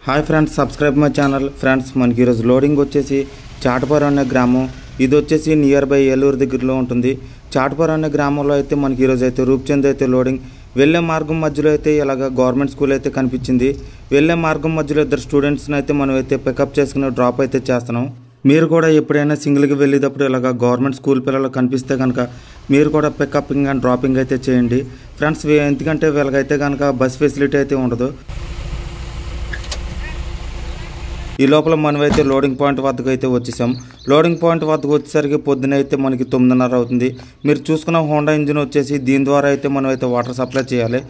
Hi friends, subscribe my channel. Friends, మనకి ఈరోజు loading వచ్చేసి చాటపురం అనే గ్రామం. ఇది వచ్చేసి నియర్ బై ఏలూరు దగ్గరలో ఉంటుంది. చాటపురం అనే గ్రామంలో అయితే మనకి ఈరోజు అయితే రూప్చంద్ అయితే లోడింగ్. వెళ్ళే మార్గం మధ్యలో అయితే ఇలాగ గవర్నమెంట్ స్కూల్ అయితే కనిపించింది. వెళ్ళే మార్గం మధ్యలో ఇద్దరు స్టూడెంట్స్ని అయితే మనం అయితే పికప్ చేసుకుని డ్రాప్ అయితే చేస్తున్నాం. మీరు కూడా ఎప్పుడైనా సింగిల్గా వెళ్ళేటప్పుడు ఇలాగ గవర్నమెంట్ స్కూల్ పిల్లలు కనిపిస్తే కనుక మీరు కూడా పికప్పింగ్ అండ్ డ్రాపింగ్ అయితే చేయండి ఫ్రెండ్స్. ఎందుకంటే వీళ్ళకైతే కనుక బస్ ఫెసిలిటీ అయితే ఉండదు. ఈ లోపల మనమైతే లోడింగ్ పాయింట్ వద్దకు అయితే వచ్చేసాం. లోడింగ్ పాయింట్ వద్దకు వచ్చేసరికి పొద్దున అయితే మనకి 9:30 అవుతుంది. మీరు చూసుకున్న హోండా ఇంజిన్ వచ్చేసి దీని ద్వారా అయితే మనం అయితే వాటర్ సప్లై చేయాలి.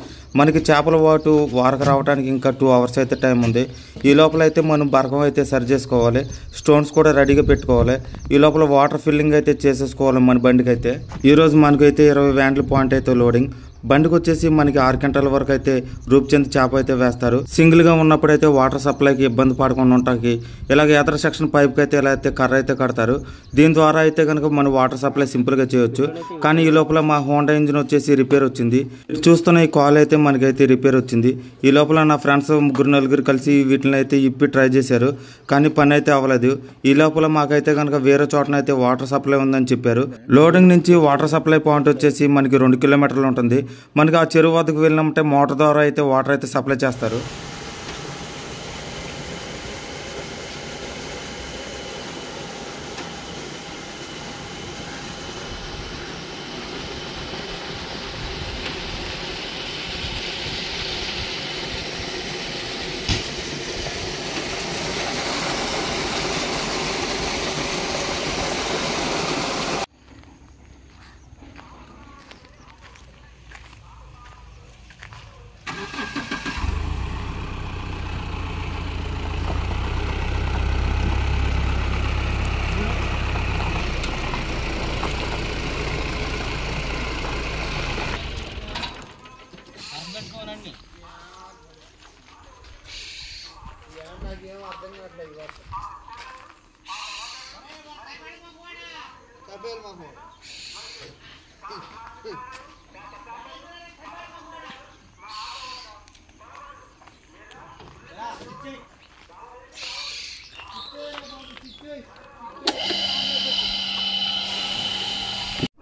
మనకి చేపల వాటు వారకు రావడానికి ఇంకా 2 అవర్స్ అయితే టైం ఉంది. ఈ లోపల అయితే మనం బరకం అయితే సరి చేసుకోవాలి. స్టోన్స్ కూడా రెడీగా పెట్టుకోవాలి. ఈ లోపల వాటర్ ఫిల్లింగ్ అయితే చేసేసుకోవాలి మన బండికి అయితే. ఈరోజు మనకైతే 20 వ్యాన్ల పాయింట్ అయితే లోడింగ్. బండికి వచ్చేసి మనకి 6 గంటల వరకు అయితే రూప్చంద్ చేప అయితే వేస్తారు. సింగిల్గా ఉన్నప్పుడైతే వాటర్ సప్లైకి ఇబ్బంది పడకుండా ఉంటాకి ఇలాగ ఎదర సెక్షన్ పైప్కి అయితే ఇలా అయితే కర్ర అయితే కడతారు. దీని ద్వారా అయితే కనుక మన వాటర్ సప్లై సింపుల్గా చేయొచ్చు. కానీ ఈ లోపల మా హోండా ఇంజిన్ వచ్చేసి రిపేర్ వచ్చింది. చూస్తున్న ఈ కాల్ అయితే మనకైతే రిపేర్ వచ్చింది. ఈ లోపల నా ఫ్రెండ్స్ 3-4 కలిసి వీటిని అయితే ఇప్పి ట్రై చేశారు. కానీ పని అయితే అవ్వలేదు. ఈ లోపల మాకైతే కనుక వేరే చోటనైతే వాటర్ సప్లై ఉందని చెప్పారు. లోడింగ్ నుంచి వాటర్ సప్లై పాయింట్ వచ్చేసి మనకి 2 కిలోమీటర్లు ఉంటుంది. మనకి ఆ చెరువు వద్దకు వెళ్ళినట్టే మోటార్ ద్వారా అయితే వాటర్ అయితే సప్లై చేస్తారు.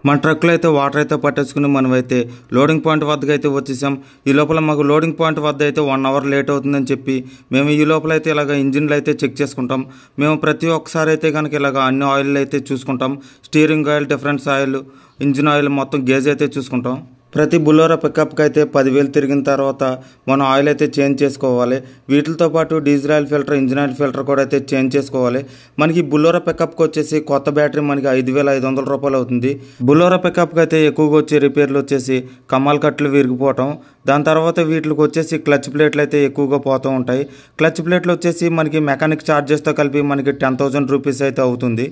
మన ట్రక్లో అయితే వాటర్ అయితే పట్టేసుకుని మనమైతే లోడింగ్ పాయింట్ వద్దకు అయితే వచ్చేసాం. ఈ లోపల మాకు లోడింగ్ పాయింట్ వద్ద అయితే 1 అవర్ లేట్ అవుతుందని చెప్పి మేము ఈ లోపల అయితే ఇలాగ ఇంజిన్లు అయితే చెక్ చేసుకుంటాం. మేము ప్రతి ఒక్కసారి అయితే కనుక ఇలాగ అన్ని ఆయిల్ అయితే చూసుకుంటాం. Steering oil, difference oil, engine oil మొత్తం గేజ్ అయితే చూసుకుంటాం. ప్రతి బులోరా పికప్కి అయితే 10,000 తిరిగిన తర్వాత మనం ఆయిల్ అయితే చేంజ్ చేసుకోవాలి. వీటితో పాటు diesel oil filter, engine oil filter కూడా అయితే చేంజ్ చేసుకోవాలి. మనకి బులోరా పికప్కి వచ్చేసి కొత్త బ్యాటరీ మనకి 5,500 రూపాయలు అవుతుంది. బులోరా పికప్కి అయితే ఎక్కువగా వచ్చే రిపేర్లు వచ్చేసి కమ్మాల కట్లు విరిగిపోవటం, దాని తర్వాత వీటికి వచ్చేసి క్లచ్ ప్లేట్లు అయితే ఎక్కువగా పోతూ ఉంటాయి. క్లచ్ ప్లేట్లు వచ్చేసి మనకి మెకానిక్ ఛార్జెస్తో కలిపి మనకి 10,000 రూపీస్ అయితే అవుతుంది.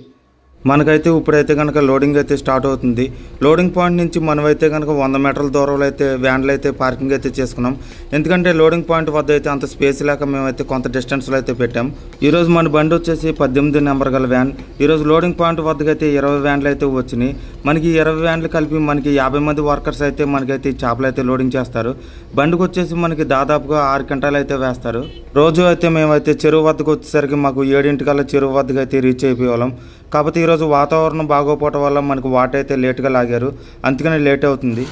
మనకైతే ఇప్పుడైతే కనుక లోడింగ్ అయితే స్టార్ట్ అవుతుంది. లోడింగ్ పాయింట్ నుంచి మనమైతే కనుక 100 మీటర్ల దూరంలో అయితే వ్యాన్లు అయితే పార్కింగ్ అయితే చేసుకున్నాం. ఎందుకంటే లోడింగ్ పాయింట్ వద్ద అయితే అంత స్పేస్ లేక మేమైతే కొంత డిస్టెన్స్లో అయితే పెట్టాం. ఈరోజు మన బండి వచ్చేసి 18 నెంబర్ గల వ్యాన్. ఈరోజు లోడింగ్ పాయింట్ వద్దకు అయితే 20 వ్యాన్లు అయితే వచ్చినాయి. మనకి 20 వ్యాన్లు కలిపి మనకి 50 మంది వర్కర్స్ అయితే మనకైతే ఈ చేపలు అయితే లోడింగ్ చేస్తారు. బండికి వచ్చేసి మనకి దాదాపుగా 6 గంటలు అయితే వేస్తారు. రోజు అయితే మేమైతే చెరువు వద్దకు వచ్చేసరికి మాకు 7 చెరువు వద్దకు అయితే రీచ్ అయిపోయేవాళ్ళం. కాకపోతే ఈరోజు వాతావరణం బాగోపోవటం వల్ల మనకు వాటర్ అయితే లేట్గా లాగారు, అందుకని లేట్ అవుతుంది.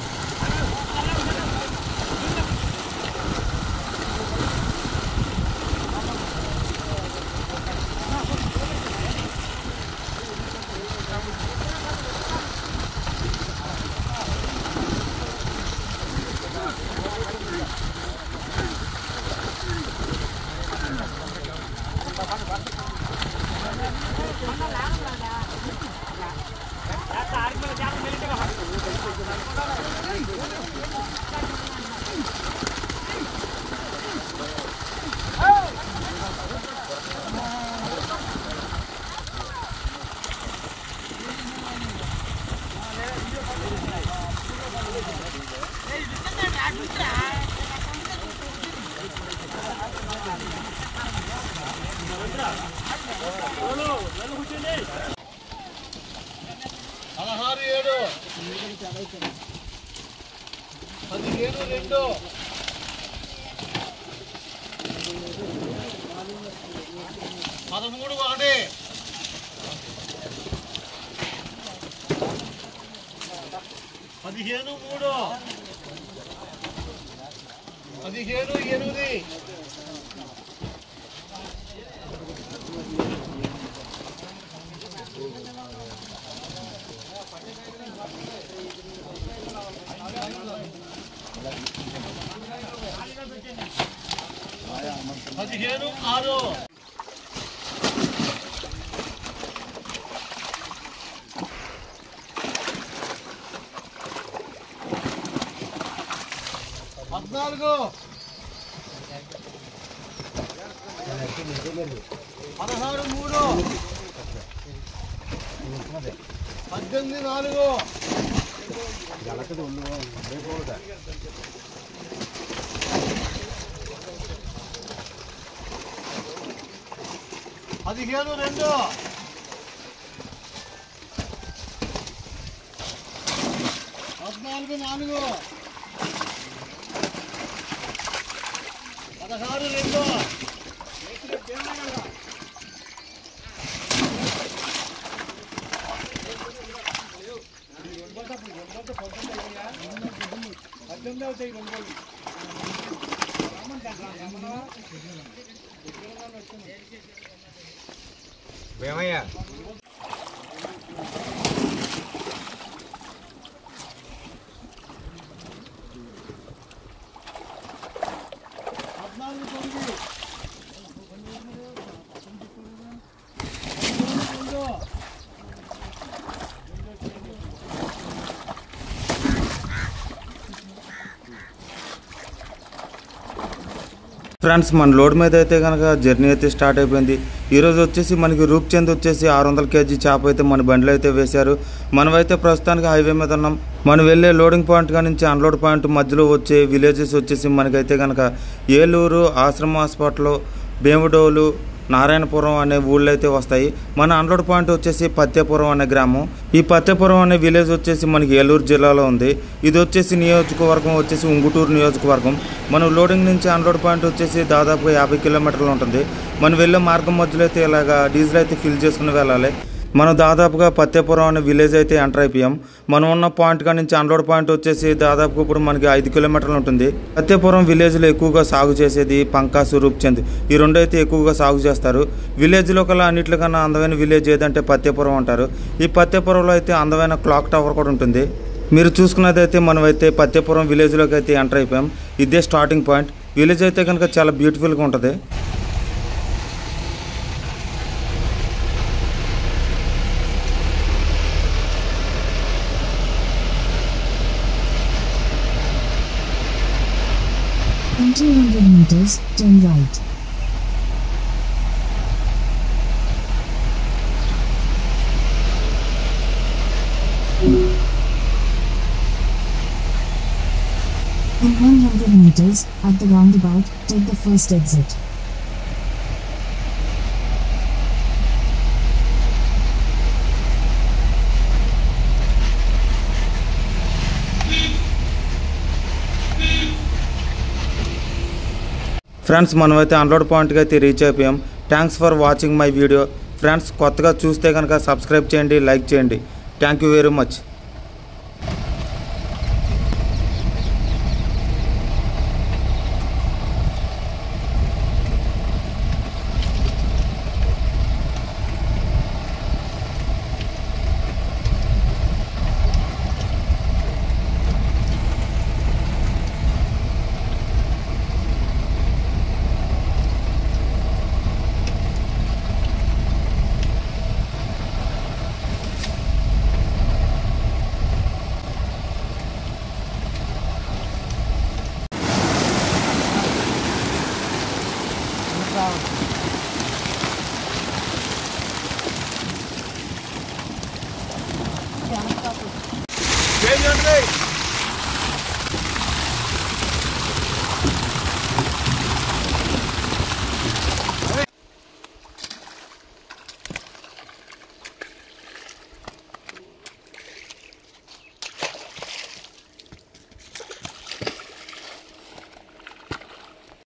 13 1 15 3 15 8 15 6 14 16 3 18 4 15 2 14 4 16 2 వేమయ్య ఫ్రెండ్స్ మన లోడ్ మీద అయితే కనుక జర్నీ అయితే స్టార్ట్ అయిపోయింది. ఈరోజు వచ్చేసి మనకి రూప్చంద్ వచ్చేసి 600 kg చేప అయితే మన బండిలో అయితే వేశారు. మనమైతే ప్రస్తుతానికి హైవే మీద ఉన్నాం. మనం వెళ్ళే లోడింగ్ పాయింట్ నుంచి అన్లోడ్ పాయింట్ మధ్యలో వచ్చే విలేజెస్ వచ్చేసి మనకైతే కనుక ఏలూరు, ఆశ్రమ హాస్పిటల్, భీమడోలు, నారాయణపురం అనే ఊళ్ళో అయితే వస్తాయి. మన అన్లోడ్ పాయింట్ వచ్చేసి పత్యపురం అనే గ్రామం. ఈ పత్యపురం అనే విలేజ్ వచ్చేసి మనకి ఏలూరు జిల్లాలో ఉంది. ఇది వచ్చేసి నియోజకవర్గం వచ్చేసి ఉంగుటూరు నియోజకవర్గం. మనం లోడింగ్ నుంచి అన్లోడ్ పాయింట్ వచ్చేసి దాదాపుగా 50 కిలోమీటర్లు ఉంటుంది. మనం వెళ్ళే మార్గం మధ్యలో అయితే ఇలాగా డీజిల్ అయితే ఫిల్ చేసుకుని వెళ్ళాలి. మనం దాదాపుగా పత్యపురం అనే విలేజ్ అయితే ఎంటర్ అయిపోయాం. మనం ఉన్న పాయింట్ కాడ నుంచి అన్లోడ్ పాయింట్ వచ్చేసి దాదాపుగా ఇప్పుడు మనకి 5 కిలోమీటర్లు ఉంటుంది. పత్యపురం విలేజ్లో ఎక్కువగా సాగు చేసేది పంకాసు, రూప్చంద్ ఈ రెండు అయితే ఎక్కువగా సాగు చేస్తారు. విలేజ్లో కల్లా అన్నింటికన్నా అందమైన విలేజ్ ఏదంటే పత్యపురం అంటారు. ఈ పత్యపురంలో అయితే అందమైన క్లాక్ టవర్ కూడా ఉంటుంది. మీరు చూసుకున్నదైతే మనమైతే పత్యపురం విలేజ్లోకి అయితే ఎంటర్ అయిపోయాం. ఇదే స్టార్టింగ్ పాయింట్. విలేజ్ అయితే కనుక చాలా బ్యూటిఫుల్గా ఉంటుంది. In 200 meters, turn right. In 100 meters, at the roundabout, take the first exit. Friends మనమైతే అన్లోడ్ పాయింట్కి అయితే రీచ్ అయిపోయాం. Thanks for watching my video. Friends కొత్తగా చూస్తే కనుక సబ్స్క్రైబ్ చేయండి, లైక్ చేయండి. Thank you very much. Change your way.